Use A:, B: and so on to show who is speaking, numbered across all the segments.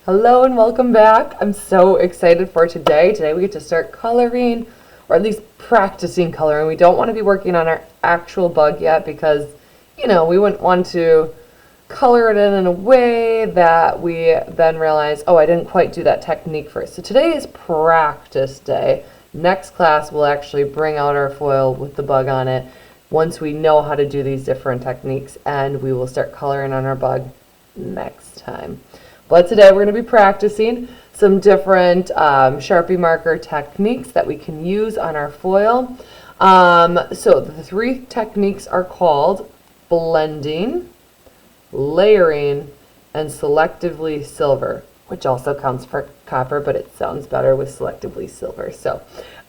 A: Hello and welcome back. I'm so excited for today. Today we get to start coloring, or at least practicing coloring. We don't want to be working on our actual bug yet because, we wouldn't want to color it in a way that we then realize, oh, I didn't quite do that technique first. So today is practice day. Next class we'll actually bring out our foil with the bug on it once we know how to do these different techniques, and we will start coloring on our bug next time. But today we're going to be practicing some different Sharpie marker techniques that we can use on our foil. So the three techniques are called blending, layering, and selectively silver, which also counts for copper, but it sounds better with selectively silver. So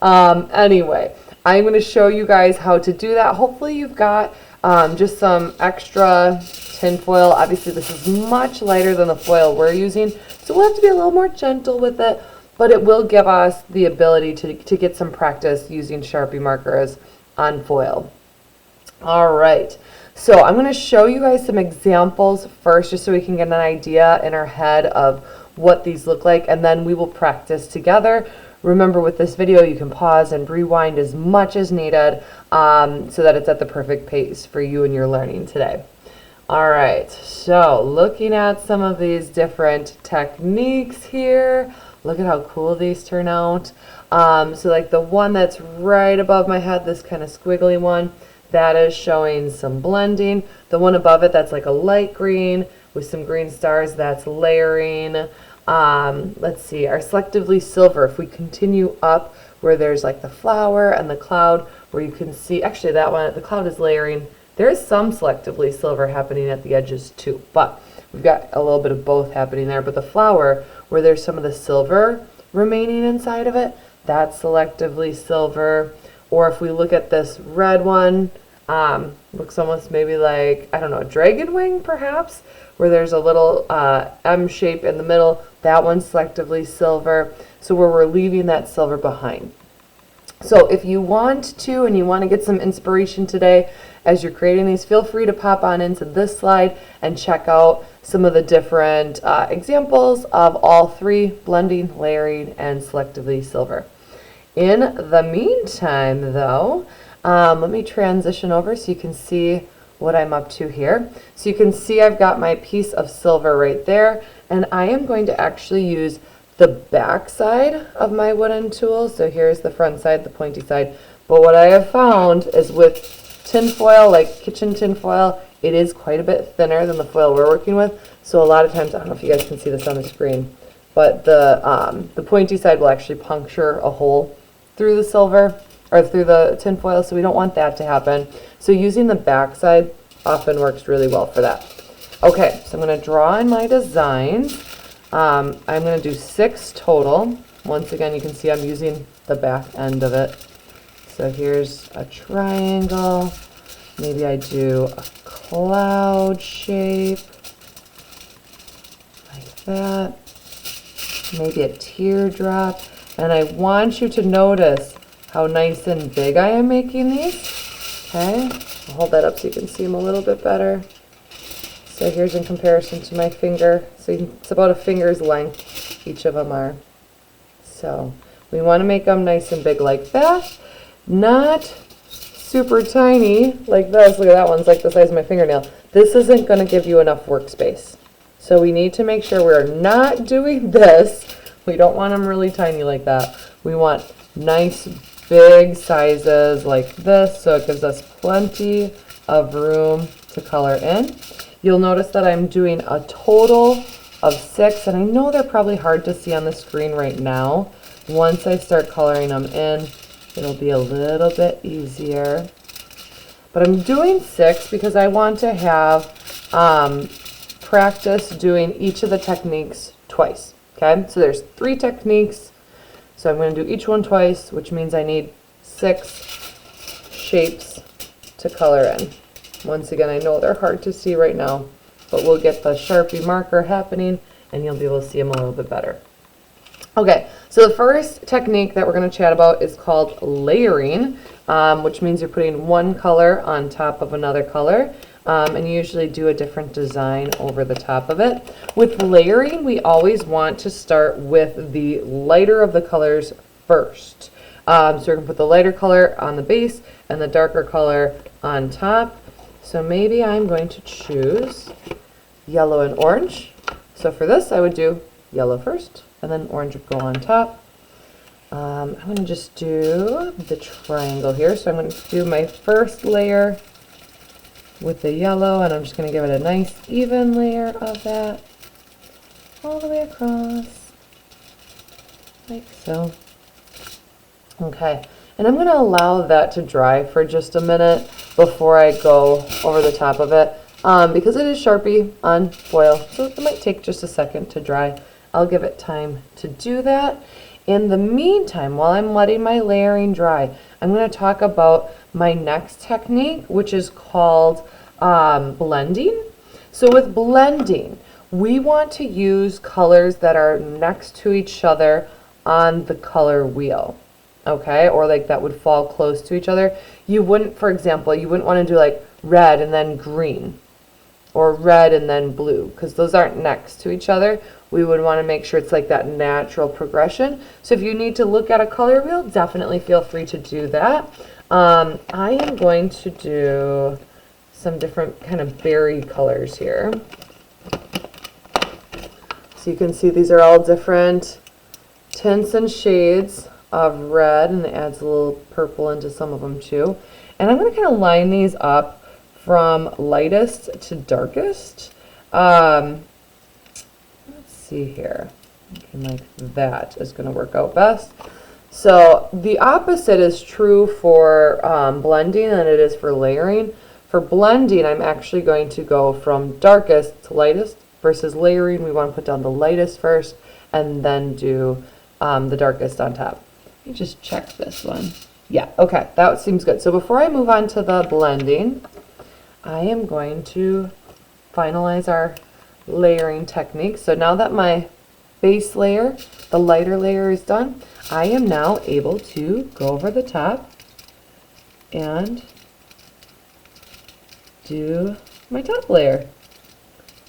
A: anyway, I'm going to show you guys how to do that. Hopefully you've got just some extra tin foil. Obviously this is much lighter than the foil we're using, so we'll have to be a little more gentle with it, but it will give us the ability to get some practice using Sharpie markers on foil. Alright, so I'm going to show you guys some examples first just so we can get an idea in our head of what these look like, and then we will practice together. Remember, with this video you can pause and rewind as much as needed so that it's at the perfect pace for you and your learning today. Alright, so looking at some of these different techniques here, look at how cool these turn out. So like the one that's right above my head, this kind of squiggly one, that is showing some blending. The one above it that's like a light green with some green stars, that's layering. Let's see, our selectively silver, if we continue up where there's like the flower and the cloud, where you can see, actually that one, the cloud is layering. There is some selectively silver happening at the edges too, but we've got a little bit of both happening there. But the flower, where there's some of the silver remaining inside of it, that's selectively silver. Or if we look at this red one, looks almost maybe like, I don't know, a dragon wing perhaps, where there's a little M shape in the middle. That one's selectively silver. So where we're leaving that silver behind. So if you want to, and you want to get some inspiration today as you're creating these, feel free to pop on into this slide and check out some of the different examples of all three: blending, layering, and selectively silver. In the meantime though, let me transition over so you can see what I'm up to here. So you can see I've got my piece of silver right there, and I am going to actually use the back side of my wooden tool. So here's the front side, the pointy side. But what I have found is with tin foil, like kitchen tin foil, it is quite a bit thinner than the foil we're working with. So a lot of times, I don't know if you guys can see this on the screen, but the pointy side will actually puncture a hole through the silver or through the tin foil, so we don't want that to happen. So using the back side often works really well for that. Okay, so I'm going to draw in my designs. I'm going to do 6 total. Once again, you can see I'm using the back end of it. So here's a triangle. Maybe I do a cloud shape like that. Maybe a teardrop. And I want you to notice how nice and big I am making these. Okay, I'll hold that up so you can see them a little bit better. So here's in comparison to my finger. So it's about a finger's length, each of them are. So we want to make them nice and big like that. Not super tiny like this. Look at that one's like the size of my fingernail. This isn't going to give you enough workspace. So we need to make sure we're not doing this. We don't want them really tiny like that. We want nice big sizes like this, so it gives us plenty of room to color in. You'll notice that I'm doing a total of 6, and I know they're probably hard to see on the screen right now. Once I start coloring them in, it'll be a little bit easier. But I'm doing 6 because I want to have practice doing each of the techniques twice. Okay, so there's 3 techniques, so I'm going to do each one twice, which means I need 6 shapes to color in. Once again, I know they're hard to see right now, but we'll get the Sharpie marker happening and you'll be able to see them a little bit better. Okay, so the first technique that we're going to chat about is called layering, which means you're putting one color on top of another color. and usually do a different design over the top of it. With layering, we always want to start with the lighter of the colors first. So we're gonna put the lighter color on the base and the darker color on top. So maybe I'm going to choose yellow and orange. So for this, I would do yellow first, and then orange would go on top. I'm going to just do the triangle here. So I'm going to do my first layer with the yellow, and I'm just going to give it a nice even layer of that all the way across, like so. Okay, and I'm going to allow that to dry for just a minute before I go over the top of it, because it is Sharpie on foil, so it might take just a second to dry. I'll give it time to do that. In the meantime, while I'm letting my layering dry, I'm going to talk about my next technique, which is called blending. So with blending, we want to use colors that are next to each other on the color wheel, okay? Or like that would fall close to each other. You wouldn't, for example, you wouldn't want to do like red and then green, or red and then blue, because those aren't next to each other. We would want to make sure it's like that natural progression. So if you need to look at a color wheel, definitely feel free to do that. I am going to do some different kind of berry colors here. So you can see these are all different tints and shades of red, and it adds a little purple into some of them too. And I'm going to kind of line these up from lightest to darkest. Let's see here. Okay, like that is going to work out best. So the opposite is true for blending than it is for layering. For blending, I'm actually going to go from darkest to lightest, versus layering, we want to put down the lightest first and then do the darkest on top. Let me just check this one. Yeah, okay, that seems good. So before I move on to the blending, I am going to finalize our layering technique. So now that my base layer, the lighter layer, is done, I am now able to go over the top and do my top layer.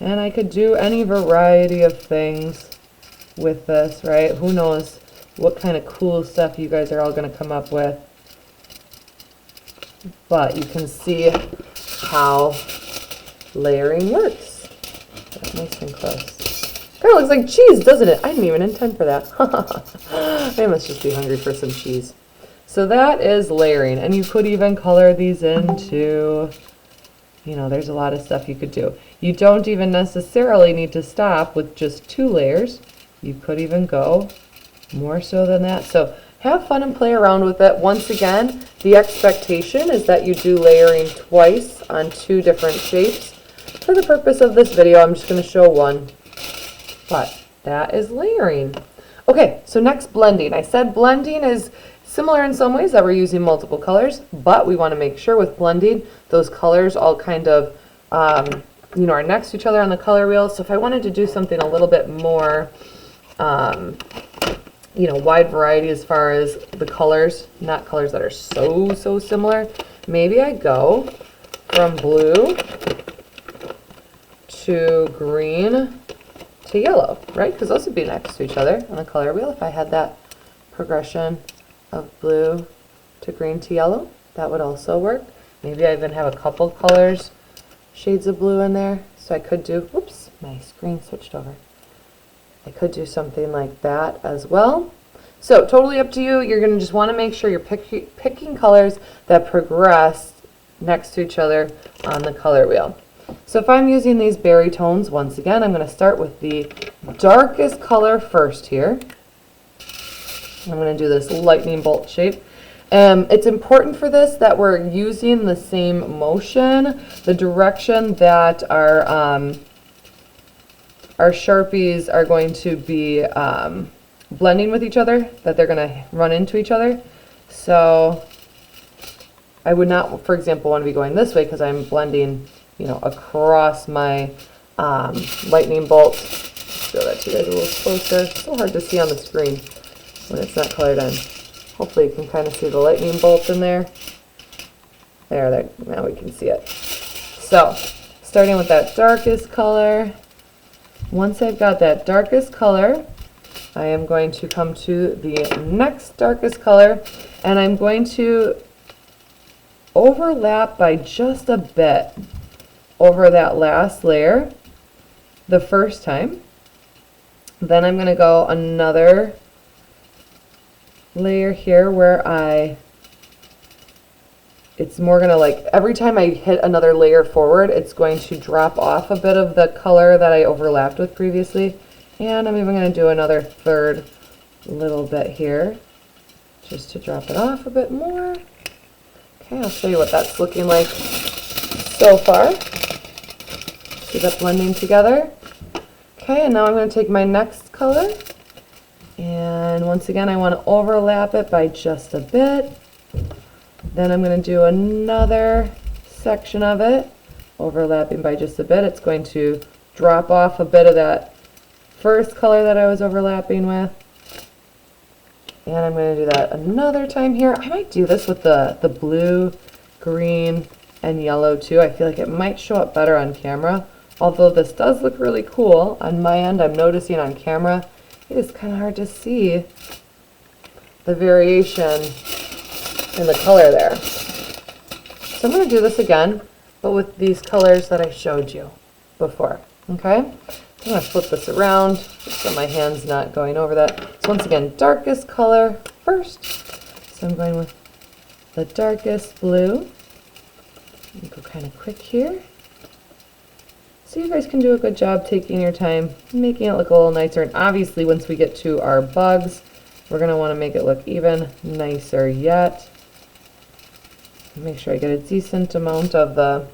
A: And I could do any variety of things with this, right? Who knows what kind of cool stuff you guys are all going to come up with. But you can see how layering works. That's nice and close. Kind of looks like cheese, doesn't it? I didn't even intend for that. I must just be hungry for some cheese. So that is layering, and you could even color these into, you know, there's a lot of stuff you could do. You don't even necessarily need to stop with just 2 layers. You could even go more so than that. So have fun and play around with it. Once again, the expectation is that you do layering twice on 2 different shapes. For the purpose of this video, I'm just going to show one, but that is layering. Okay, so next, blending. I said blending is similar in some ways, that we're using multiple colors, but we want to make sure with blending, those colors all kind of, you know, are next to each other on the color wheel. So if I wanted to do something a little bit more, you know, wide variety as far as the colors, not colors that are so similar, maybe I go from blue to green to yellow, right? Because those would be next to each other on the color wheel. If I had that progression of blue to green to yellow, that would also work. Maybe I even have a couple colors, shades of blue in there. So I could do, oops, my screen switched over. I could do something like that as well. So totally up to you. You're going to just want to make sure you're picking colors that progress next to each other on the color wheel. So if I'm using these berry tones, once again, I'm going to start with the darkest color first here. I'm going to do this lightning bolt shape. It's important for this that we're using the same motion, the direction that our Sharpies are going to be blending with each other, that they're going to run into each other. So I would not, for example, want to be going this way because I'm blending, you know, across my lightning bolt. Show that to you guys a little closer. It's so hard to see on the screen when it's not colored in. Hopefully you can kind of see the lightning bolt in there. There, now we can see it. So starting with that darkest color. Once I've got that darkest color, I am going to come to the next darkest color, and I'm going to overlap by just a bit over that last layer the first time. Then I'm going to go another layer here where it's more going to, like, every time I hit another layer forward, it's going to drop off a bit of the color that I overlapped with previously. And I'm even going to do another third little bit here just to drop it off a bit more. Okay, I'll show you what that's looking like so far. See that blending together? Okay, and now I'm going to take my next color, and once again I want to overlap it by just a bit. Then I'm going to do another section of it, overlapping by just a bit. It's going to drop off a bit of that first color that I was overlapping with. And I'm going to do that another time here. I might do this with the blue, green, and yellow too. I feel like it might show up better on camera. Although this does look really cool on my end, I'm noticing on camera it is kind of hard to see the variation in the color there. So I'm going to do this again, but with these colors that I showed you before. Okay? I'm going to flip this around just so my hand's not going over that. So once again, darkest color first. So I'm going with the darkest blue. Go kind of quick here. So you guys can do a good job taking your time, making it look a little nicer. And obviously once we get to our bugs, we're going to want to make it look even nicer yet. Make sure I get a decent amount of the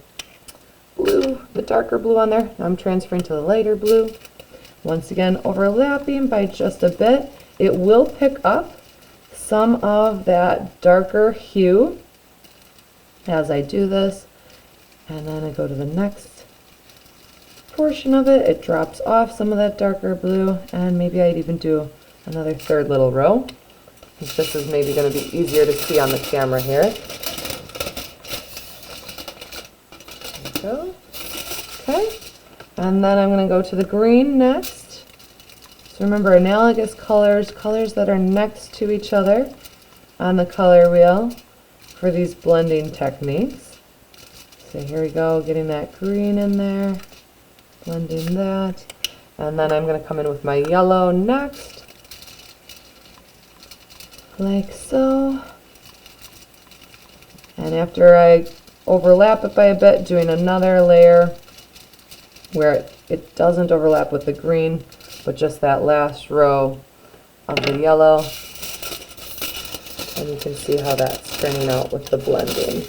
A: blue, the darker blue on there. Now I'm transferring to the lighter blue. Once again, overlapping by just a bit. It will pick up some of that darker hue as I do this. And then I go to the next portion of it. It drops off some of that darker blue, and maybe I'd even do another third little row. I think this is maybe going to be easier to see on the camera here. There we go. Okay, and then I'm going to go to the green next. So remember, analogous colors, colors that are next to each other on the color wheel for these blending techniques. So here we go, getting that green in there. Blending that, and then I'm going to come in with my yellow next, like so. And after I overlap it by a bit, doing another layer where it doesn't overlap with the green, but just that last row of the yellow. And you can see how that's turning out with the blending.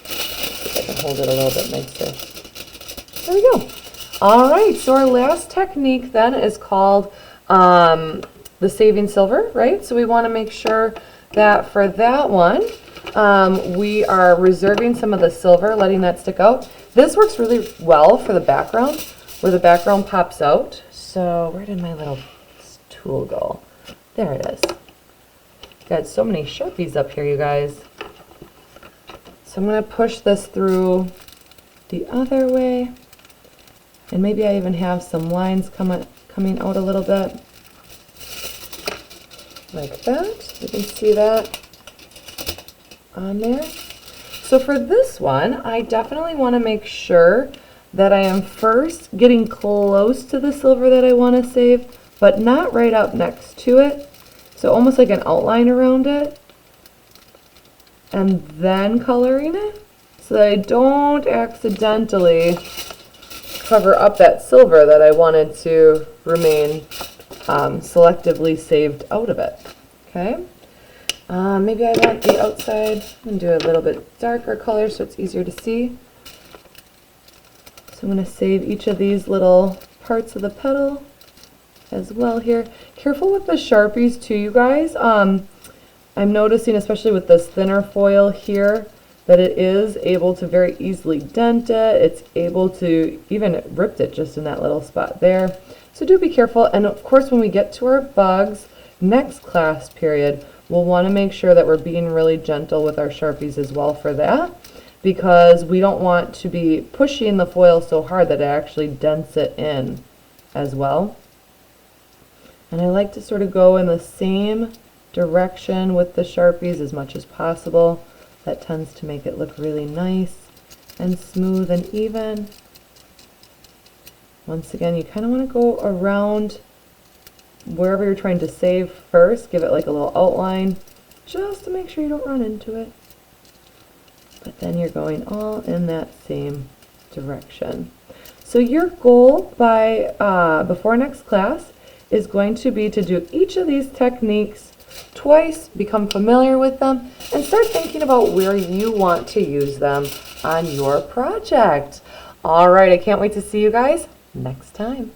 A: See if I can hold it a little bit nicer. There we go. All right, so our last technique then is called the saving silver, right? So we want to make sure that for that one, we are reserving some of the silver, letting that stick out. This works really well for the background, where the background pops out. So where did my little tool go? There it is. Got so many Sharpies up here, you guys. So I'm going to push this through the other way. And maybe I even have some lines coming out a little bit. Like that. You can see that on there. So for this one, I definitely want to make sure that I am first getting close to the silver that I want to save, but not right up next to it. So almost like an outline around it. And then coloring it so that I don't accidentally cover up that silver that I wanted to remain selectively saved out of it. Okay, maybe I want the outside and do a little bit darker color so it's easier to see. So I'm going to save each of these little parts of the petal as well here. Careful with the Sharpies too, you guys. I'm noticing, especially with this thinner foil here, that it is able to very easily dent it. It's able to even rip it just in that little spot there. So do be careful. And of course, when we get to our bugs next class period, we'll want to make sure that we're being really gentle with our Sharpies as well for that. because we don't want to be pushing the foil so hard that it actually dents it in as well. And I like to sort of go in the same direction with the Sharpies as much as possible. That tends to make it look really nice and smooth and even. Once again, you kind of want to go around wherever you're trying to save first. Give it like a little outline just to make sure you don't run into it. But then you're going all in that same direction. So your goal by before next class is going to be to do each of these techniques twice, become familiar with them, and start thinking about where you want to use them on your project. All right, I can't wait to see you guys next time.